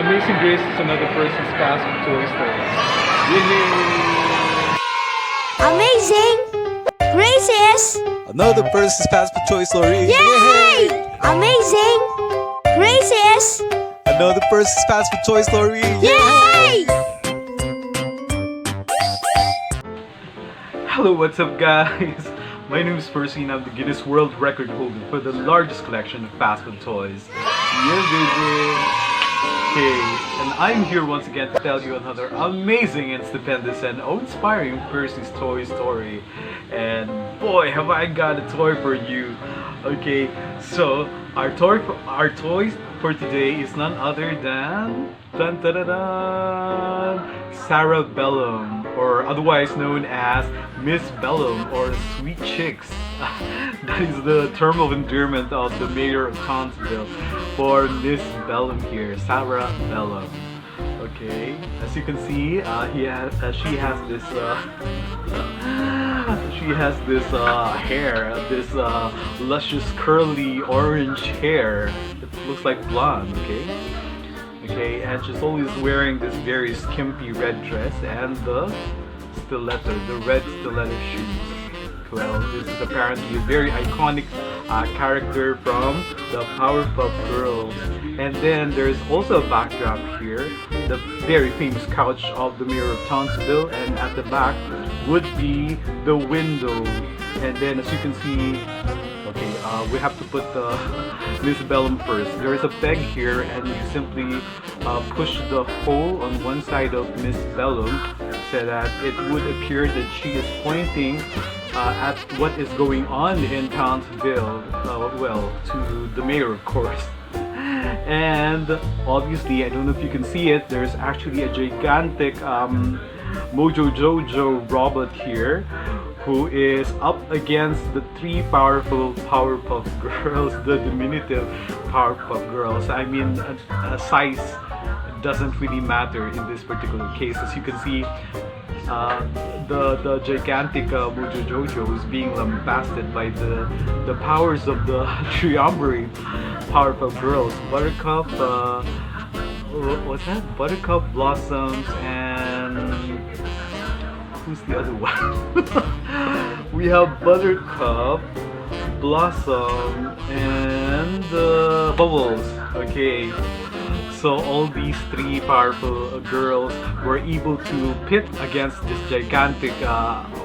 Amazing Grace is another person's past with Toy Story. Yay! Amazing Grace is Another person's pass for Toy Story. Yay! Amazing Grace is Another person's pass for Toy Story. Yay! Hello, what's up guys? My name is Percy and I'm the Guinness World Record holder for the largest collection of fast food toys. Yeah, baby! Okay, and I'm here once again to tell you another amazing and stupendous and inspiring Percy's Toy Story. And boy, have I got a toy for you! Okay, so our toys for today is none other than Sarah Bellum, or otherwise known as Miss Bellum or Sweet Chicks. That is the term of endearment of the mayor of Townsville for Miss Bellum here, Sarah Bellum. Okay, as you can see, she has this hair, this luscious curly orange hair. It looks like blonde. Okay, and she's always wearing this very skimpy red dress and the red stiletto shoes. Well, this is apparently a very iconic character from the Powerpuff Girls. And then there's also a backdrop here, the very famous couch of the mayor of Townsville, and at the back would be the window. And then as you can see, okay, we have to put Miss Bellum first. There is a peg here and you simply push the hole on one side of Miss Bellum so that it would appear that she is pointing at what is going on in Townsville, well, to the mayor of course. And obviously, I don't know if you can see it, there's actually a gigantic Mojo Jojo robot here who is up against the three powerful Powerpuff Girls, the diminutive Powerpuff Girls. I mean, size doesn't really matter in this particular case. As you can see, the gigantic Mojo Jojo is being lambasted by the powers of the triumvirate Powerpuff Girls. Buttercup, what's that? Buttercup, Blossoms, and who's the other one? We have Buttercup, Blossom, and Bubbles. Okay. So all these three powerful girls were able to pit against this gigantic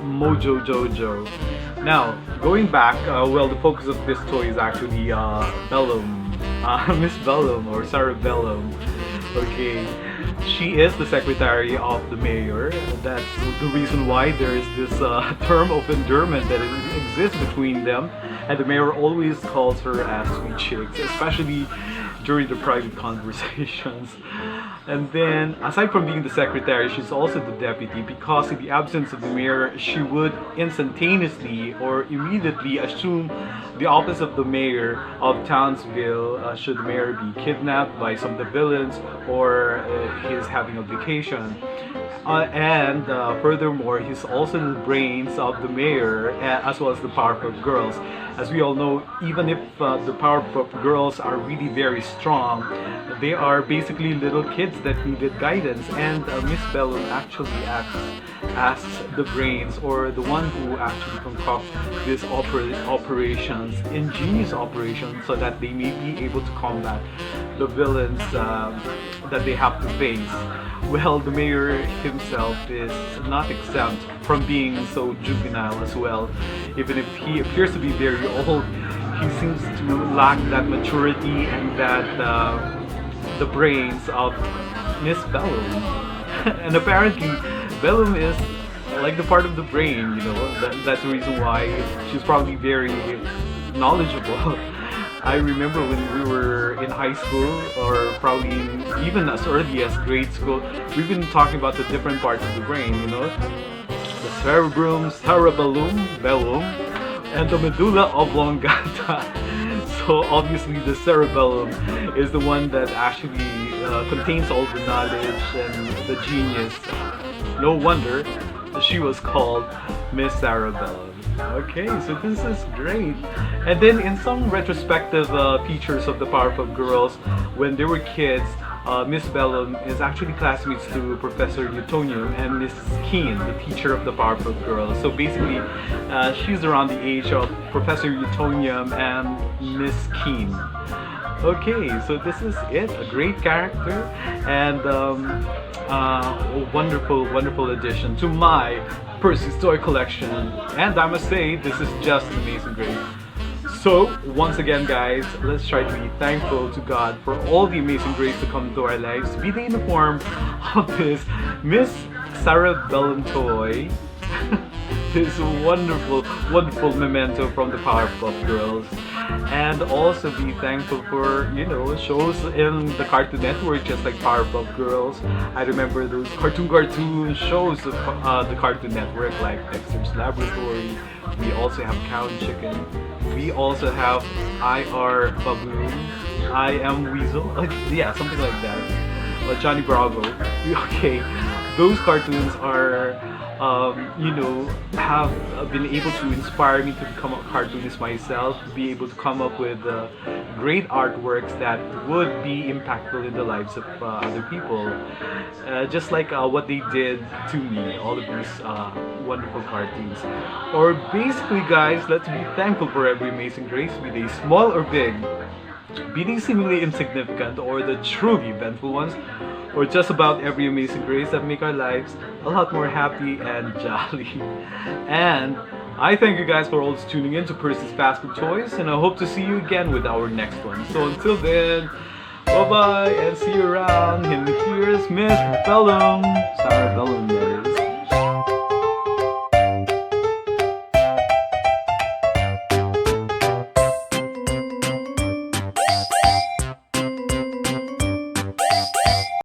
Mojo Jojo. Now, going back, well, the focus of this toy is actually Bellum, Miss Bellum or Sarah Bellum. Okay, she is the secretary of the mayor. That's the reason why there is this term of endearment that exists between them, and the mayor always calls her as Sweet Chicks, especially during the private conversations. And then, aside from being the secretary, she's also the deputy, because in the absence of the mayor, she would instantaneously or immediately assume the office of the mayor of Townsville should the mayor be kidnapped by some of the villains or he's having a vacation. And furthermore, he's also the brains of the mayor as well as the Powerpuff Girls. As we all know, even if the Powerpuff Girls are really very strong, they are basically little kids that needed guidance, and Miss Bellum actually acts as the brains, or the one who actually concocts these operations, ingenious operations, so that they may be able to combat the villains that they have to face. Well, the mayor himself is not exempt from being so juvenile as well. Even if he appears to be very old, he seems to lack that maturity and that the brains of Miss Bellum. And apparently, Bellum is like the part of the brain, you know. That's the reason why she's probably very knowledgeable. I remember when we were in high school, or probably even as early as grade school, we've been talking about the different parts of the brain, you know. The cerebrum, bellum, and the medulla oblongata. So obviously the cerebellum is the one that actually contains all the knowledge and the genius. No wonder she was called Miss Sarah Bellum. Okay, so this is great. And then in some retrospective features of the Powerpuff Girls, when they were kids, Miss Bellum is actually classmates to Professor Utonium and Miss Keen, the teacher of the Powerpuff Girls. So basically, she's around the age of Professor Utonium and Miss Keen. Okay, so this is it. A great character and a wonderful addition to my Percy's toy collection. And I must say, this is just an amazing grade. So, once again guys, let's try to be thankful to God for all the amazing grace to come into our lives, be they in the form of this Miss Sarah Bellum toy, this wonderful memento from the Powerpuff Girls, and also be thankful for, shows in the Cartoon Network just like Powerpuff Girls. I remember those cartoon shows of the Cartoon Network like Dexter's Laboratory. We also have Cow and Chicken. We also have I.R. Baboon. I Am Weasel. Yeah, something like that. Or Johnny Bravo. Okay, those cartoons are, have been able to inspire me to become a cartoonist myself, to be able to come up with great artworks that would be impactful in the lives of other people. Just like what they did to me, all of these wonderful cartoons. Or basically guys, let's be thankful for every amazing grace, be they small or big, be they seemingly insignificant or the truly eventful ones, or just about every amazing grace that make our lives a lot more happy and jolly. And I thank you guys for always tuning in to Percy's Fast Food Toys, and I hope to see you again with our next one. So until then, bye bye and see you around. And here's Miss Bellum, Sarah Bellum that is.